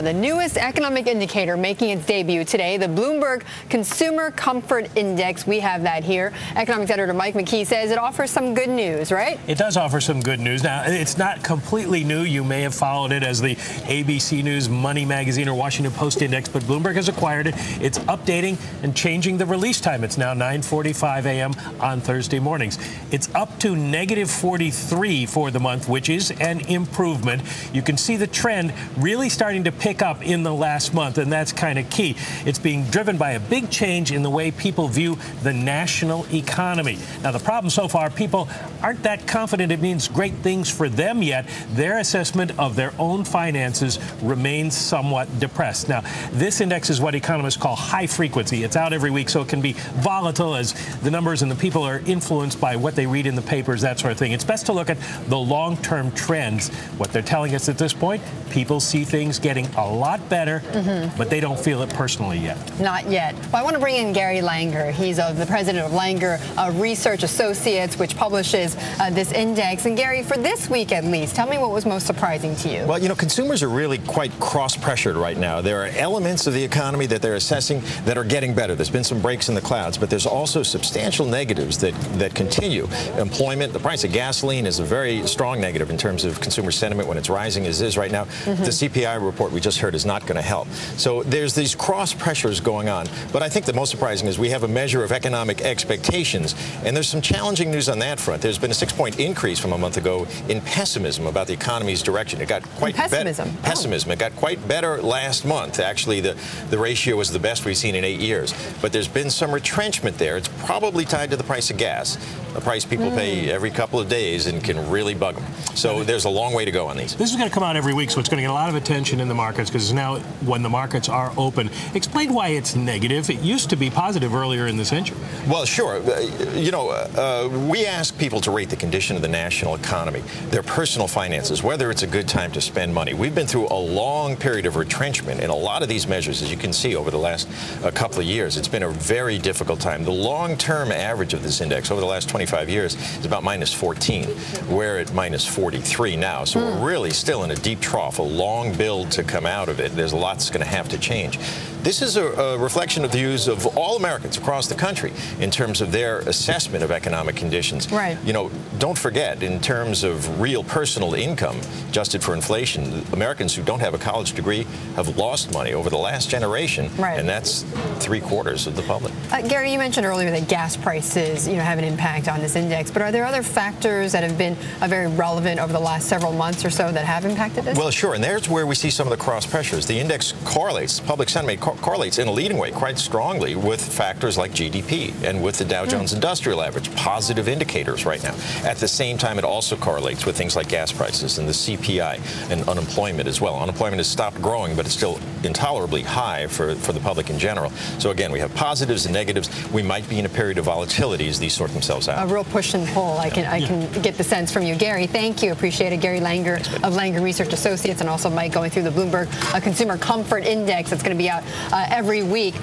The newest economic indicator making its debut today, the Bloomberg Consumer Comfort Index. We have that here. Economics editor Mike McKee says it offers some good news, right? It does offer some good news. Now, it's not completely new. You may have followed it as the ABC News, Money Magazine, or Washington Post Index, but Bloomberg has acquired it. It's updating and changing the release time. It's now 9:45 a.m. on Thursday mornings. It's up to -43 for the month, which is an improvement. You can see the trend really starting to pick up in the last month, and that's kind of key. It's being driven by a big change in the way people view the national economy. Now, the problem so far, people aren't that confident it means great things for them yet. Their assessment of their own finances remains somewhat depressed. Now, this index is what economists call high frequency. It's out every week, so it can be volatile as the numbers and the people are influenced by what they read in the papers, that sort of thing. It's best to look at the long-term trends. What they're telling us at this point, people see things getting a lot better, but they don't feel it personally yet. Not yet. Well, I want to bring in Gary Langer. He's the president of Langer Research Associates, which publishes this index. And Gary, for this week at least, tell me what was most surprising to you. Well, you know, consumers are really quite cross-pressured right now. There are elements of the economy that they're assessing that are getting better. There's been some breaks in the clouds, but there's also substantial negatives that continue. Employment, the price of gasoline is a very strong negative in terms of consumer sentiment when it's rising as it is right now. The CPI report we just heard is not going to help. So there's these cross pressures going on. But I think the most surprising is we have a measure of economic expectations, and there's some challenging news on that front. There's been a 6-point increase from a month ago in pessimism about the economy's direction. It got quite pessimism. Pessimism. It got quite better last month. Actually, the ratio was the best we've seen in 8 years. But there's been some retrenchment there. It's probably tied to the price of gas, a price people pay every couple of days and can really bug them. So there's a long way to go on these. This is going to come out every week, so it's going to get a lot of attention in the markets because now when the markets are open. Explain why it's negative. It used to be positive earlier in the century. Well, sure. You know, we ask people to rate the condition of the national economy, their personal finances, whether it's a good time to spend money. We've been through a long period of retrenchment in a lot of these measures, as you can see, over the last couple of years. It's been a very difficult time. The long-term average of this index over the last 25 years is about -14. We're at -43 now, so we're really still in a deep trough, a long build to come out of it. There's a lot that's going to have to change. This is a reflection of the views of all Americans across the country in terms of their assessment of economic conditions. Right. You know, don't forget, in terms of real personal income adjusted for inflation, Americans who don't have a college degree have lost money over the last generation, and that's 3/4 of the public. Gary, you mentioned earlier that gas prices, have an impact on this index, but are there other factors that have been very relevant over the last several months or so that have impacted this? Well, sure, and there's where we see some of the cross pressures. The index correlates, public sentiment correlates in a leading way quite strongly with factors like GDP and with the Dow Jones Industrial Average, positive indicators right now. At the same time, it also correlates with things like gas prices and the CPI and unemployment as well. Unemployment has stopped growing, but it's still intolerably high for the public in general. So again, we have positives and negatives. We might be in a period of volatility as these sort themselves out. A real push and pull. I can get the sense from you. Gary, thank you. Appreciate it. Gary Langer of Langer Research Associates, and also Mike going through the Bloomberg Consumer Comfort Index. That's going to be out every week.